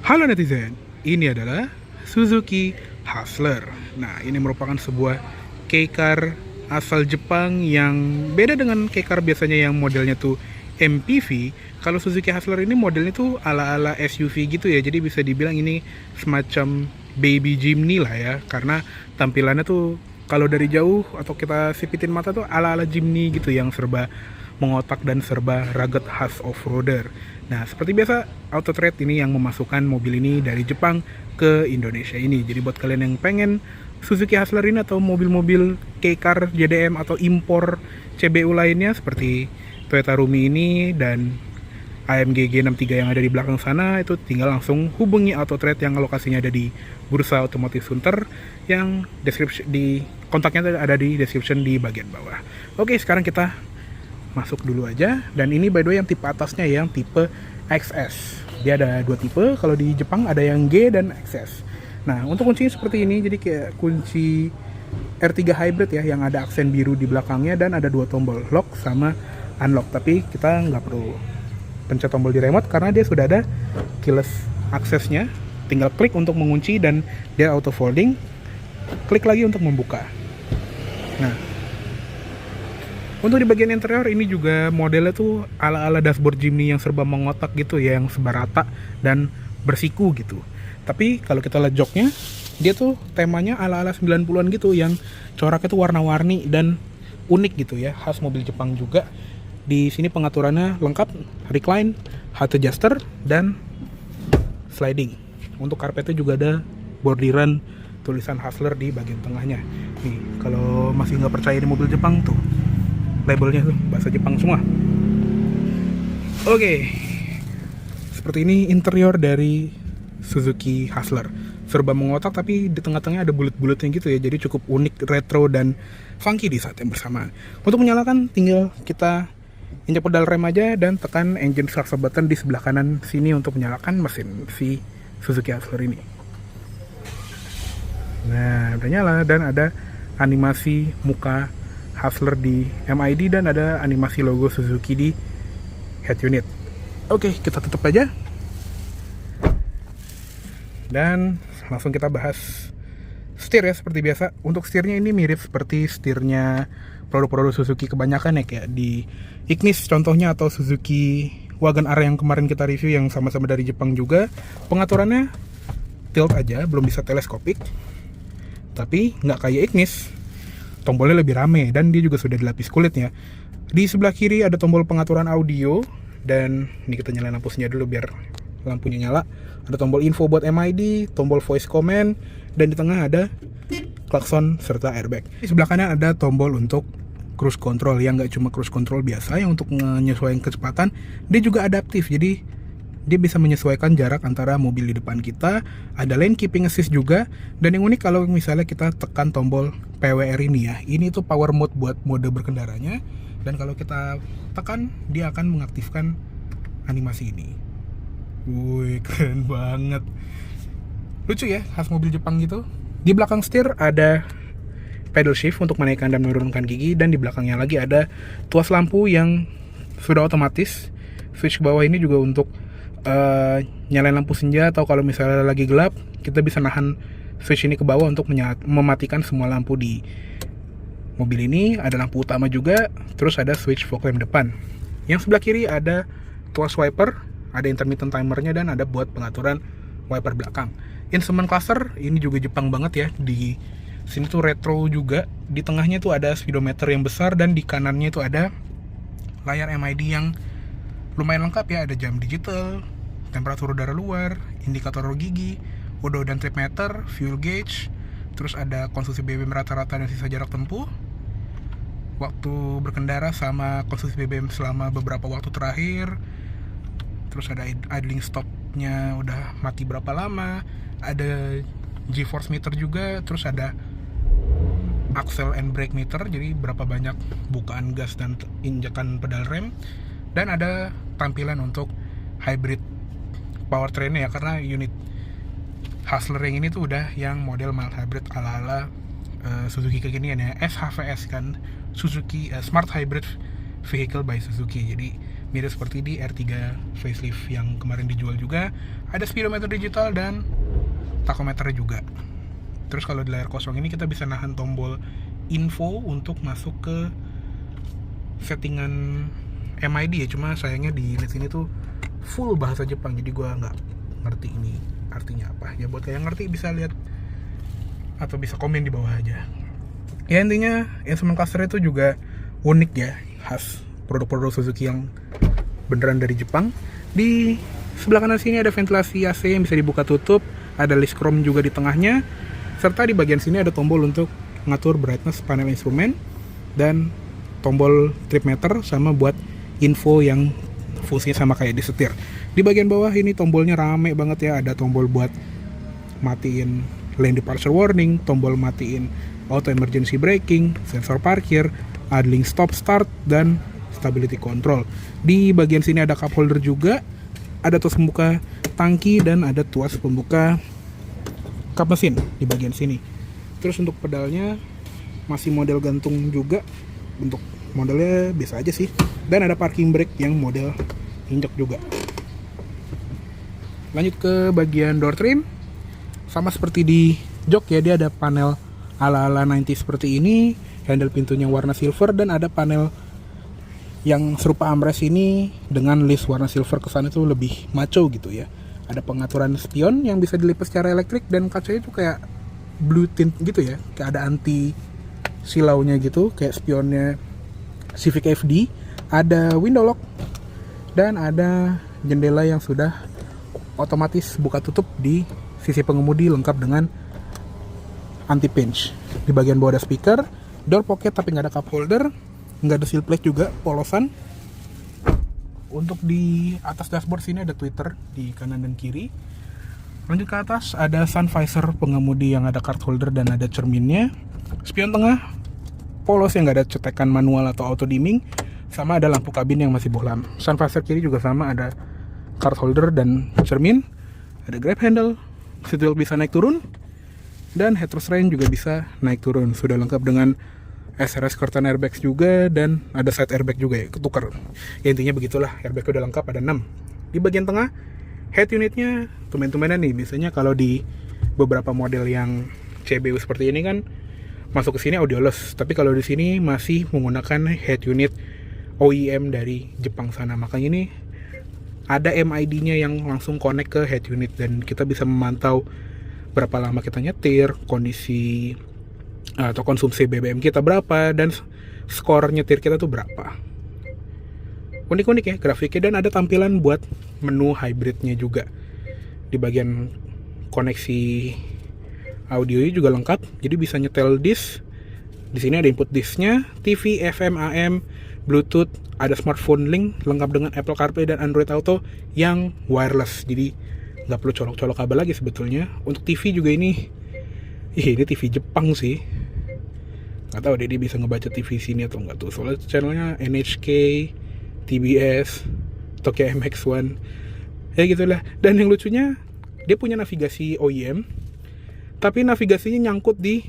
Halo netizen, ini adalah Suzuki Hustler. Nah, ini merupakan sebuah kei-car asal Jepang yang beda dengan kei-car biasanya yang modelnya tuh MPV. Kalau Suzuki Hustler ini modelnya tuh ala-ala SUV gitu ya, jadi bisa dibilang ini semacam baby Jimny lah ya, karena tampilannya tuh kalau dari jauh atau kita sipitin mata tuh ala-ala Jimny gitu yang serba mengotak dan serba rugged khas off-roader. Nah, seperti biasa, Auto Trade ini yang memasukkan mobil ini dari Jepang ke Indonesia ini. Jadi buat kalian yang pengen Suzuki Hustler ini atau mobil-mobil kei-car JDM atau impor CBU lainnya seperti Toyota Rumi ini dan AMG G63 yang ada di belakang sana, itu tinggal langsung hubungi Auto Trade yang lokasinya ada di Bursa Otomotif Sunter yang kontaknya ada di description di bagian bawah. Oke, sekarang kita masuk dulu aja. Dan ini by the way yang tipe atasnya yang tipe XS. Dia ada dua tipe, kalau di Jepang ada yang G dan XS. Nah, untuk kuncinya seperti ini, jadi kayak kunci R3 hybrid ya, yang ada aksen biru di belakangnya dan ada dua tombol, lock sama unlock. Tapi kita nggak perlu pencet tombol di remote karena dia sudah ada keyless aksesnya. Tinggal klik untuk mengunci dan dia auto folding. Klik lagi untuk membuka. Nah, untuk di bagian interior ini juga modelnya tuh ala-ala dashboard Jimny yang serba mengotak gitu ya, yang serba rata dan bersiku gitu. Tapi kalau kita lihat joknya, dia tuh temanya ala-ala 90-an gitu, yang coraknya tuh warna-warni dan unik gitu ya, khas mobil Jepang juga. Di sini pengaturannya lengkap, recline, height adjuster, dan sliding. Untuk karpetnya juga ada bordiran tulisan Hustler di bagian tengahnya. Nih, kalau masih nggak percaya ini mobil Jepang tuh, labelnya tuh bahasa Jepang semua. Oke, seperti ini interior dari Suzuki Hustler. Serba mengotak tapi di tengah-tengahnya ada bulat-bulatnya gitu ya, jadi cukup unik, retro, dan funky di saat yang bersamaan. Untuk menyalakan tinggal kita injak pedal rem aja dan tekan engine start button di sebelah kanan sini untuk menyalakan mesin si Suzuki Hustler ini. Nah, udah nyala dan ada animasi muka Hustler di MID dan ada animasi logo Suzuki di head unit. Oke, kita tutup aja. Dan langsung kita bahas setir ya, seperti biasa. Untuk setirnya ini mirip seperti setirnya produk-produk Suzuki kebanyakan ya, kayak di Ignis contohnya, atau Suzuki Wagon R yang kemarin kita review yang sama-sama dari Jepang juga. Pengaturannya tilt aja, belum bisa teleskopik. Tapi nggak kayak Ignis. Tombolnya lebih rame dan dia juga sudah dilapis kulitnya. Di sebelah kiri ada tombol pengaturan audio, dan ini kita nyalain lampunya dulu biar lampunya nyala. Ada tombol info buat MID, tombol voice command, dan di tengah ada klakson serta airbag. Di sebelah kanan ada tombol untuk cruise control, yang nggak cuma cruise control biasa yang untuk menyesuaikan kecepatan, dia juga adaptif. Jadi dia bisa menyesuaikan jarak antara mobil di depan kita. Ada lane keeping assist juga. Dan yang unik kalau misalnya kita tekan tombol PWR ini ya, ini tuh power mode buat mode berkendaranya. Dan kalau kita tekan, dia akan mengaktifkan animasi ini. Wih, keren banget. Lucu ya, khas mobil Jepang gitu. Di belakang setir ada pedal shift untuk menaikkan dan menurunkan gigi. Dan di belakangnya lagi ada tuas lampu yang sudah otomatis. Switch ke bawah ini juga untuk nyalain lampu senja, atau kalau misalnya lagi gelap kita bisa nahan switch ini ke bawah untuk mematikan semua lampu di mobil ini. Ada lampu utama juga, terus ada switch fog lamp depan. Yang sebelah kiri ada tuas wiper, ada intermittent timernya, dan ada buat pengaturan wiper belakang. Instrument cluster ini juga Jepang banget ya, di sini tuh retro juga. Di tengahnya tuh ada speedometer yang besar, dan di kanannya tuh ada layar MID yang lumayan lengkap ya, ada jam digital, temperatur udara luar, indikator gigi, odometer dan trip meter, fuel gauge, terus ada konsumsi BBM rata-rata dan sisa jarak tempuh, waktu berkendara sama konsumsi BBM selama beberapa waktu terakhir, terus ada idling stopnya udah mati berapa lama, ada G-force meter juga, terus ada axle and brake meter, jadi berapa banyak bukaan gas dan injakan pedal rem. Dan ada tampilan untuk hybrid powertrain ya, karena unit Hustler yang ini tuh udah yang model mild hybrid ala-ala Suzuki kekinian ya, SHVS kan, Suzuki Smart Hybrid Vehicle by Suzuki. Jadi mirip seperti di R3 facelift yang kemarin dijual juga. Ada speedometer digital dan tachometer juga. Terus kalau di layar kosong ini kita bisa nahan tombol info untuk masuk ke settingan MID ya, cuma sayangnya di sini tuh full bahasa Jepang, jadi gua nggak ngerti ini artinya apa. Ya buat kayak ngerti bisa lihat atau bisa komen di bawah aja. Ya intinya instrument cluster itu juga unik ya, khas produk-produk Suzuki yang beneran dari Jepang. Di sebelah kanan sini ada ventilasi AC yang bisa dibuka tutup, ada list chrome juga di tengahnya, serta di bagian sini ada tombol untuk ngatur brightness panel instrumen dan tombol trip meter sama buat info yang fungsinya sama kayak di setir. Di bagian bawah ini tombolnya rame banget ya, ada tombol buat matiin lane departure warning, tombol matiin auto emergency braking, sensor parkir, idling stop start, dan stability control. Di bagian sini ada cup holder juga, ada tuas pembuka tangki, dan ada tuas pembuka kap mesin di bagian sini. Terus untuk pedalnya masih model gantung juga, untuk modelnya biasa aja sih. Dan ada parking brake yang model injek juga. Lanjut ke bagian door trim, sama seperti di jok ya, dia ada panel ala-ala 90 seperti ini, handle pintunya warna silver, dan ada panel yang serupa armrest ini dengan list warna silver, kesannya tuh lebih macho gitu ya. Ada pengaturan spion yang bisa dilipat secara elektrik, dan kacanya tuh kayak blue tint gitu ya, kayak ada anti silaunya gitu, kayak spionnya Civic FD. Ada window lock dan ada jendela yang sudah otomatis buka tutup di sisi pengemudi, lengkap dengan anti pinch. Di bagian bawah ada speaker, door pocket tapi nggak ada cup holder, nggak ada seal plate juga, polosan. Untuk di atas dashboard sini ada tweeter di kanan dan kiri. Lanjut ke atas ada sun visor pengemudi yang ada card holder dan ada cerminnya. Spion tengah polos yang nggak ada cetekan manual atau auto dimming, sama ada lampu kabin yang masih bohlam. Sun visor kiri juga sama, ada card holder dan cermin. Ada grab handle, seat belt bisa naik turun, dan head restraint juga bisa naik turun. Sudah lengkap dengan SRS curtain airbags juga, dan ada side airbag juga ya, ketukar. Ya intinya begitulah, airbag udah lengkap, ada 6. Di bagian tengah, head unitnya tumen-tumenan nih. Biasanya kalau di beberapa model yang CBU seperti ini kan masuk ke sini audioless, tapi kalau di sini masih menggunakan head unit OEM dari Jepang sana. Makanya ini ada MID-nya yang langsung connect ke head unit, dan kita bisa memantau berapa lama kita nyetir, kondisi atau konsumsi BBM kita berapa, dan skor nyetir kita tuh berapa. Unik-unik ya grafiknya, dan ada tampilan buat menu hybridnya juga. Di bagian koneksi audionya juga lengkap, jadi bisa nyetel disk. Di sini ada input disknya, TV, FM, AM, Bluetooth, ada smartphone link lengkap dengan Apple CarPlay dan Android Auto yang wireless. Jadi nggak perlu colok-colok kabel lagi sebetulnya. Untuk TV juga ini TV Jepang sih. Nggak tahu deh dia bisa ngebaca TV sini atau nggak tuh. Soalnya channelnya NHK, TBS, Tokyo MX1, ya gitulah. Dan yang lucunya dia punya navigasi OEM, tapi navigasinya nyangkut di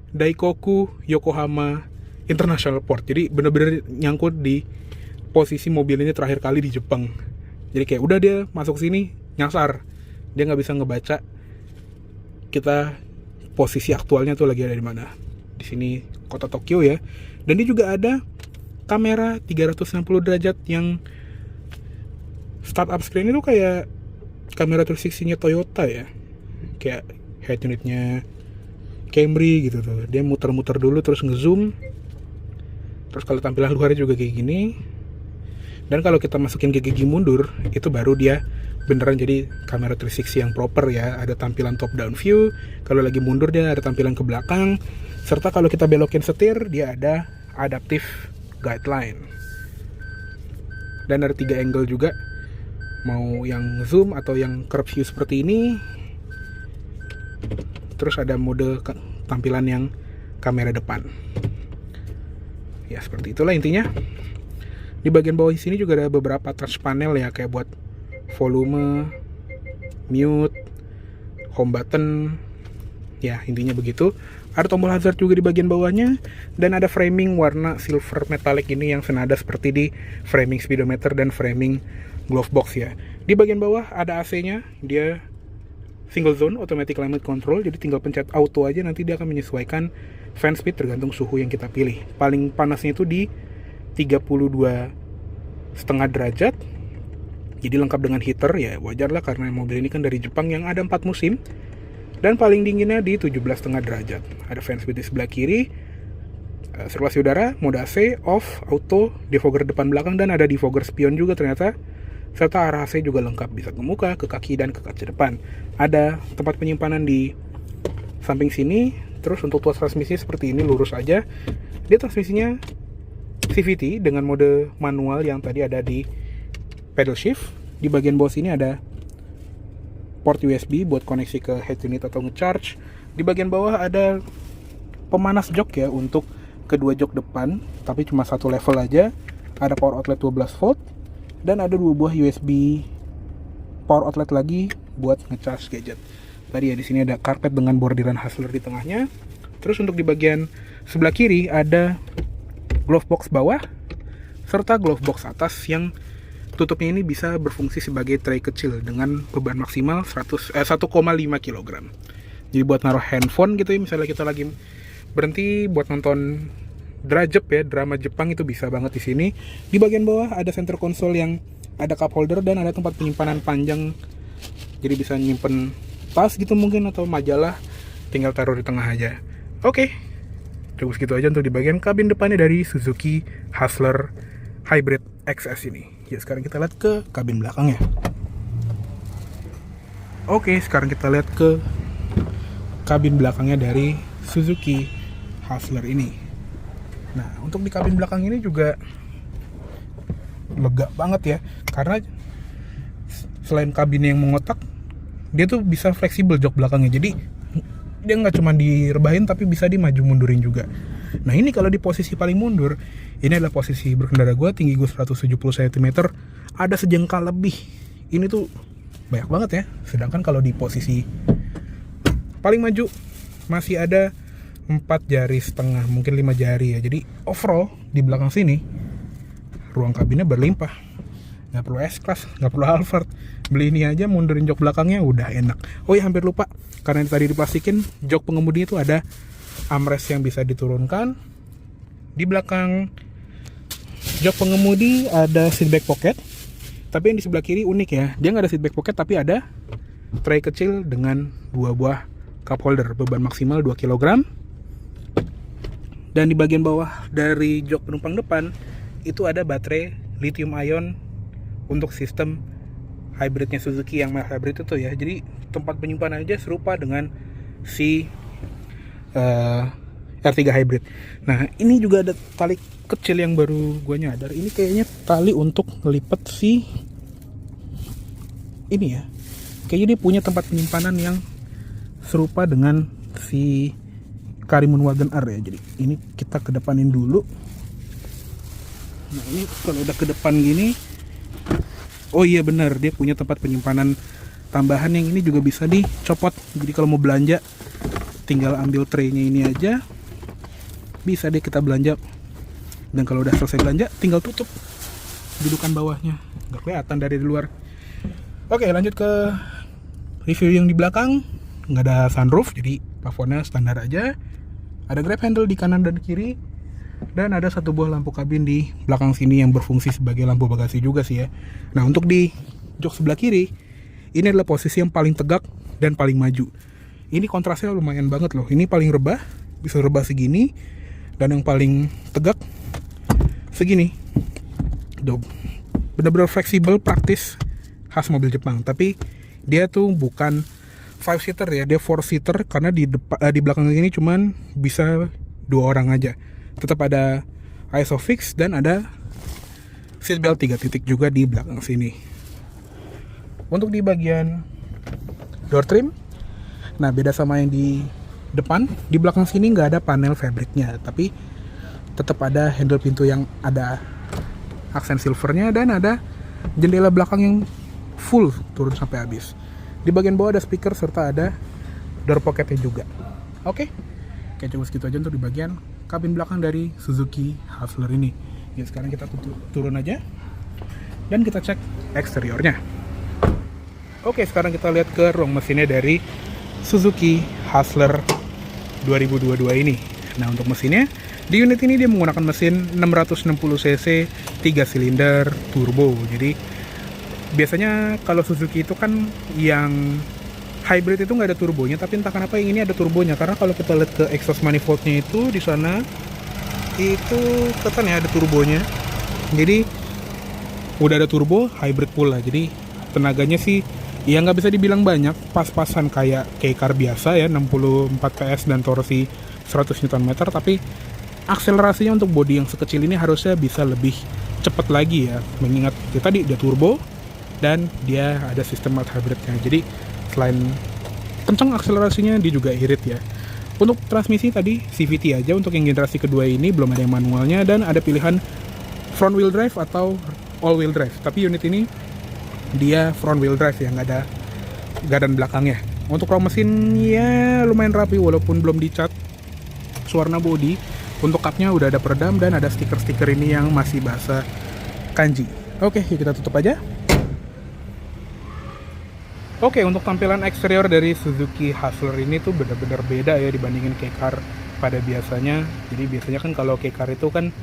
Daikoku Yokohama International Port. Jadi bener-bener nyangkut di posisi mobil ini terakhir kali di Jepang. Jadi kayak udah dia masuk sini nyasar, dia nggak bisa ngebaca kita posisi aktualnya tuh lagi ada di mana. Di sini kota Tokyo ya. Dan dia juga ada kamera 360 derajat yang startup screen itu kayak kamera 360-nya Toyota ya. Kayak head unitnya Camry gitu tuh. Dia muter-muter dulu terus ngezoom. Terus kalau tampilan luarnya juga kayak gini. Dan kalau kita masukin ke gigi mundur, itu baru dia beneran jadi kamera 360 yang proper ya. Ada tampilan top down view. Kalau lagi mundur dia ada tampilan ke belakang. Serta kalau kita belokin setir, dia ada adaptive guideline. Dan ada 3 angle juga. Mau yang zoom atau yang curve view seperti ini. Terus ada mode tampilan yang kamera depan. Ya seperti itulah intinya. Di bagian bawah sini juga ada beberapa touch panel ya, kayak buat volume, mute, home button. Ya intinya begitu. Ada tombol hazard juga di bagian bawahnya, dan ada framing warna silver metallic ini yang senada seperti di framing speedometer dan framing glove box ya. Di bagian bawah ada AC-nya, dia single zone automatic climate control, jadi tinggal pencet auto aja, nanti dia akan menyesuaikan fan speed tergantung suhu yang kita pilih. Paling panasnya itu di 32,5 derajat, jadi lengkap dengan heater ya, wajar lah karena mobil ini kan dari Jepang yang ada 4 musim. Dan paling dinginnya di 17,5 derajat. Ada fan speed di sebelah kiri, sirkulasi udara, mode AC, off, auto, defogger depan belakang, dan ada defogger spion juga ternyata. Serta arah AC juga lengkap, bisa ke muka, ke kaki, dan ke kaca depan. Ada tempat penyimpanan di samping sini. Terus untuk tuas transmisi seperti ini, lurus aja. Dia transmisinya CVT dengan mode manual yang tadi ada di pedal shift. Di bagian bawah sini ada port USB buat koneksi ke head unit atau ngecharge. Di bagian bawah ada pemanas jok ya untuk kedua jok depan, tapi cuma satu level aja. Ada power outlet 12 volt dan ada 2 buah USB power outlet lagi buat ngecharge gadget. Tadi ya di sini ada karpet dengan bordiran Hustler di tengahnya. Terus untuk di bagian sebelah kiri ada glove box bawah serta glove box atas yang tutupnya ini bisa berfungsi sebagai tray kecil dengan beban maksimal 1,5 kg. Jadi buat naruh handphone gitu ya, misalnya kita lagi berhenti buat nonton drama Jepang itu bisa banget di sini. Di bagian bawah ada center console yang ada cup holder dan ada tempat penyimpanan panjang. Jadi bisa nyimpen tas gitu mungkin atau majalah, tinggal taruh di tengah aja. Oke. Cukup segitu aja untuk di bagian kabin depannya dari Suzuki Hustler Hybrid XS ini. Ya, sekarang kita lihat ke kabin belakangnya. Oke, sekarang kita lihat ke kabin belakangnya dari Suzuki Hustler ini. Nah, untuk di kabin belakang ini juga lega banget ya, karena selain kabin yang mengotak, dia tuh bisa fleksibel jok belakangnya. Jadi dia nggak cuma direbahin tapi bisa dimaju mundurin juga. Nah, ini kalau di posisi paling mundur, ini adalah posisi berkendara gue, tinggi gue 170 cm, ada sejengkal lebih. Ini tuh banyak banget ya. Sedangkan kalau di posisi paling maju, masih ada 4 jari setengah, mungkin 5 jari ya. Jadi overall di belakang sini, ruang kabinnya berlimpah. Nggak perlu S-Class, nggak perlu Alphard. Beli ini aja, mundurin jok belakangnya udah enak. Oh ya, hampir lupa, karena tadi diplastikin, jok pengemudi itu ada armrest yang bisa diturunkan. Di belakang jok pengemudi ada seat back pocket, tapi yang di sebelah kiri unik ya, dia nggak ada seat back pocket tapi ada tray kecil dengan 2 buah cup holder, beban maksimal 2 kg. Dan di bagian bawah dari jok penumpang depan itu ada baterai lithium ion untuk sistem hybridnya Suzuki yang mild hybrid itu ya. Jadi tempat penyimpanan aja serupa dengan si R3 hybrid. Nah, ini juga ada tali kecil yang baru gue nyadar. Ini kayaknya tali untuk ngelipet si ini ya. Kayaknya dia punya tempat penyimpanan yang serupa dengan si Karimun Wagon R ya. Jadi ini kita kedepanin dulu. Nah, ini kalau udah ke depan gini, oh iya benar, dia punya tempat penyimpanan tambahan yang ini juga bisa dicopot. Jadi kalau mau belanja tinggal ambil tray-nya ini aja, bisa deh kita belanja. Dan kalau udah selesai belanja, tinggal tutup dudukan bawahnya, nggak kelihatan dari luar. Oke, lanjut ke review yang di belakang. Nggak ada sunroof, jadi plafonnya standar aja. Ada grab handle di kanan dan kiri, dan ada 1 buah lampu kabin di belakang sini yang berfungsi sebagai lampu bagasi juga sih ya. Nah, untuk di jok sebelah kiri, ini adalah posisi yang paling tegak dan paling maju. Ini kontrasnya lumayan banget loh. Ini paling rebah, bisa rebah segini, dan yang paling tegak segini. Benar-benar fleksibel, praktis, khas mobil Jepang. Tapi dia tuh bukan 5-seater ya, dia 4-seater karena di belakang ini cuman bisa 2 orang aja. Tetap ada ISOFIX dan ada seatbelt 3 titik juga di belakang sini. Untuk di bagian door trim, nah beda sama yang di depan, di belakang sini nggak ada panel fabriknya, tapi tetap ada handle pintu yang ada aksen silvernya dan ada jendela belakang yang full turun sampai habis. Di bagian bawah ada speaker serta ada door pocketnya juga. Oke. Kayak cuma segitu aja untuk di bagian kabin belakang dari Suzuki Hustler ini. Ya, sekarang kita turun aja dan kita cek eksteriornya. Oke, sekarang kita lihat ke ruang mesinnya dari Suzuki Hustler 2022 ini. Nah, untuk mesinnya, di unit ini dia menggunakan mesin 660 cc 3 silinder turbo. Jadi biasanya kalau Suzuki itu kan yang hybrid itu nggak ada turbonya, tapi entah kenapa yang ini ada turbonya. Karena kalau kita lihat ke exhaust manifoldnya itu di sana itu kelihatan ya ada turbonya. Jadi udah ada turbo hybrid pula. Jadi tenaganya sih ya nggak bisa dibilang banyak, pas-pasan kayak car biasa ya, 64 PS dan torsi 100 Nm, tapi akselerasinya untuk bodi yang sekecil ini harusnya bisa lebih cepat lagi ya, mengingat ya tadi dia turbo dan dia ada sistem mild hybridnya. Jadi selain kencang akselerasinya, dia juga irit ya. Untuk transmisi tadi CVT aja, untuk yang generasi kedua ini belum ada yang manualnya, dan ada pilihan front wheel drive atau all wheel drive. Tapi unit ini dia front wheel drive ya, nggak ada gardan belakangnya. Untuk row mesin ya lumayan rapi walaupun belum dicat. Warna bodi untuk cupnya udah ada peredam dan ada stiker-stiker ini yang masih bahasa kanji. Oke, yuk kita tutup aja. Oke, untuk tampilan eksterior dari Suzuki Hustler ini tuh benar-benar beda ya dibandingin K-Car pada biasanya. Jadi biasanya kan kalau K-Car itu kan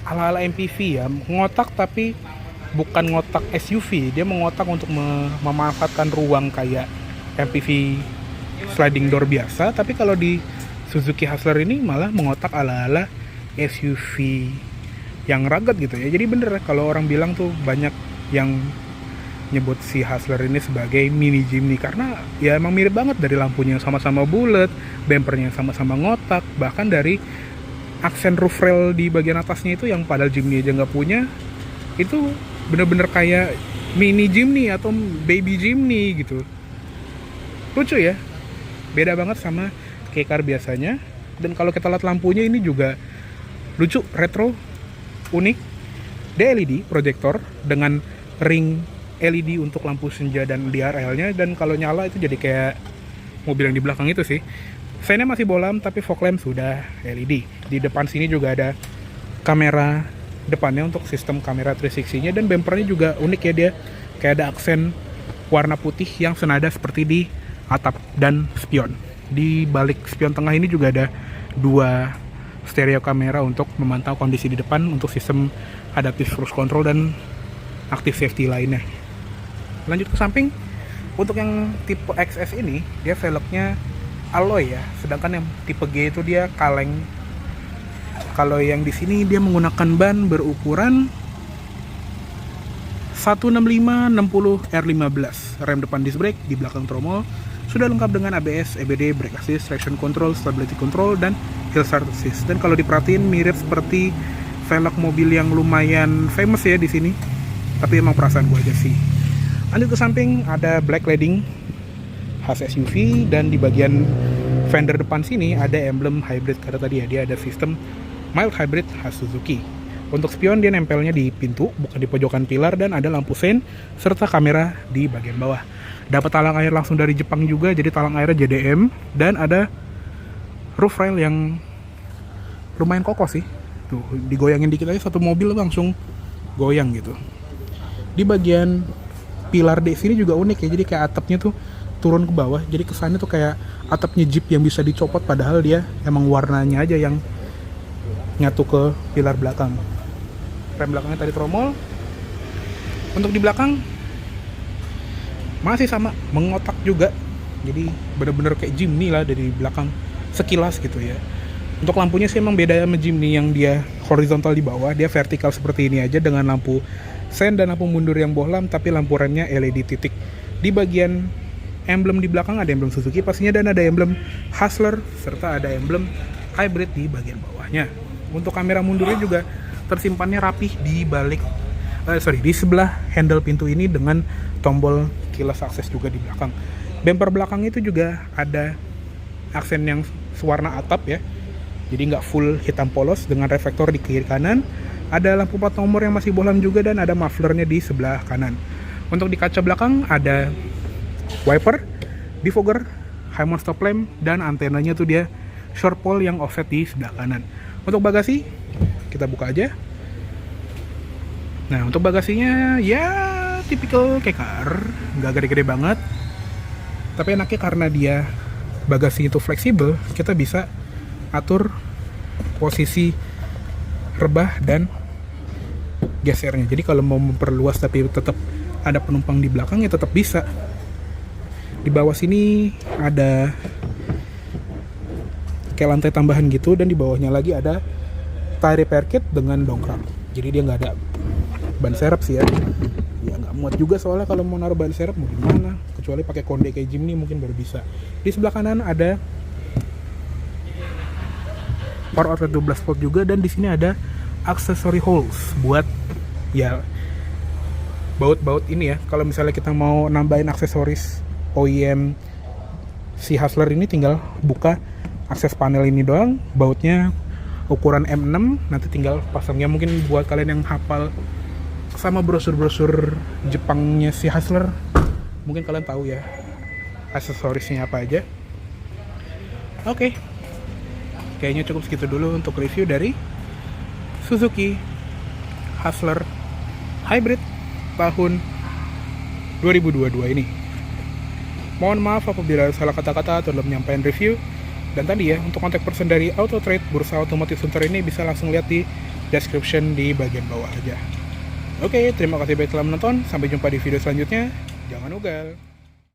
ala-ala MPV ya, ngotak tapi bukan ngotak SUV. Dia mengotak untuk memanfaatkan ruang kayak MPV sliding door biasa. Tapi kalau di Suzuki Hustler ini malah mengotak ala-ala SUV yang rugged gitu ya. Jadi bener kalau orang bilang tuh banyak yang nyebut si Hustler ini sebagai mini Jimny karena ya emang mirip banget, dari lampunya yang sama-sama bulat, bumpernya yang sama-sama ngotak, bahkan dari aksen roof rail di bagian atasnya itu yang padahal Jimny aja nggak punya, itu bener-bener kayak mini Jimny atau baby Jimny gitu. Lucu ya, beda banget sama K-Car biasanya. Dan kalau kita lihat lampunya ini juga lucu, retro, unik. Dia LED proyektor dengan ring LED untuk lampu senja dan DRL-nya, dan kalau nyala itu jadi kayak mobil yang di belakang itu sih. Fan-nya masih bolam tapi fog lamp sudah LED. Di depan sini juga ada kamera depannya untuk sistem kamera 360-nya, dan bumpernya juga unik ya, dia kayak ada aksen warna putih yang senada seperti di atap dan spion. Di balik spion tengah ini juga ada dua stereo kamera untuk memantau kondisi di depan untuk sistem adaptive cruise control dan active safety lainnya. Lanjut ke samping, untuk yang tipe XS ini dia velgnya alloy ya, sedangkan yang tipe G itu dia kaleng. Kalau yang di sini dia menggunakan ban berukuran 165/60 R15, rem depan disc brake, di belakang tromol sudah lengkap dengan ABS, EBD, brake assist, traction control, stability control, dan hill start assist. Dan kalau diperhatiin mirip seperti velg mobil yang lumayan famous ya di sini, tapi emang perasaan gue aja sih. Lanjut ke samping, ada black cladding khas SUV, dan di bagian fender depan sini ada emblem hybrid karena tadi ya dia ada sistem mild hybrid khas Suzuki. Untuk spion dia nempelnya di pintu, bukan di pojokan pilar, dan ada lampu sen serta kamera di bagian bawah. Dapat talang air langsung dari Jepang juga, jadi talang airnya JDM, dan ada roof rail yang lumayan kokoh sih. Tuh, digoyangin dikit aja satu mobil langsung goyang gitu. Di bagian pilar D sini juga unik ya, jadi kayak atapnya tuh turun ke bawah, jadi kesannya tuh kayak atapnya Jeep yang bisa dicopot, padahal dia emang warnanya aja yang nyatu ke pilar belakang. Rem belakangnya tadi tromol. Untuk di belakang masih sama, mengotak juga, jadi bener-bener kayak Jimny lah dari belakang sekilas gitu ya. Untuk lampunya sih emang beda sama Jimny yang dia horizontal di bawah, dia vertikal seperti ini aja dengan lampu sen dan lampu mundur yang bohlam, tapi lampu remnya LED titik. Di bagian emblem di belakang ada emblem Suzuki pastinya, dan ada emblem Hustler serta ada emblem hybrid di bagian bawahnya. Untuk kamera mundurnya juga tersimpannya rapih di balik di sebelah handle pintu ini dengan tombol keyless access juga di belakang. Bumper belakang itu juga ada aksen yang sewarna atap ya, jadi nggak full hitam polos dengan reflektor di kiri kanan. Ada lampu plat nomor yang masih bohlam juga, dan ada mufflernya di sebelah kanan. Untuk di kaca belakang ada wiper, defogger, high mount stop lamp, dan antenanya tuh dia short pole yang offset di sebelah kanan. Untuk bagasi, kita buka aja. Nah, untuk bagasinya ya tipikal kayak car, nggak gede-gede banget. Tapi enaknya karena dia bagasi itu fleksibel, kita bisa atur posisi rebah dan gesernya. Jadi kalau mau memperluas tapi tetap ada penumpang di belakang ya tetap bisa. Di bawah sini ada kayak lantai tambahan gitu, dan di bawahnya lagi ada tire repair kit dengan dongkrak. Jadi dia nggak ada ban serep sih ya. Ya nggak muat juga soalnya kalau mau naruh ban serep mau gimana? Kecuali pakai konde kayak Jimny mungkin baru bisa. Di sebelah kanan ada power outlet 12 volt juga, dan di sini ada accessory holes buat ya baut-baut ini ya. Kalau misalnya kita mau nambahin aksesoris OEM si Hustler ini, tinggal buka akses panel ini doang. Bautnya ukuran M6, nanti tinggal pasangnya. Mungkin buat kalian yang hafal sama brosur-brosur Jepangnya si Hustler, mungkin kalian tahu ya aksesorisnya apa aja. Oke, kayaknya cukup segitu dulu untuk review dari Suzuki Hustler Hybrid tahun 2022 ini. Mohon maaf apabila salah kata-kata atau dalam menyampaikan review. Dan tadi ya, untuk kontak person dari Auto Trade, bursa otomotif Sunter ini bisa langsung lihat di description di bagian bawah aja. Oke, terima kasih banyak telah menonton. Sampai jumpa di video selanjutnya. Jangan ugal.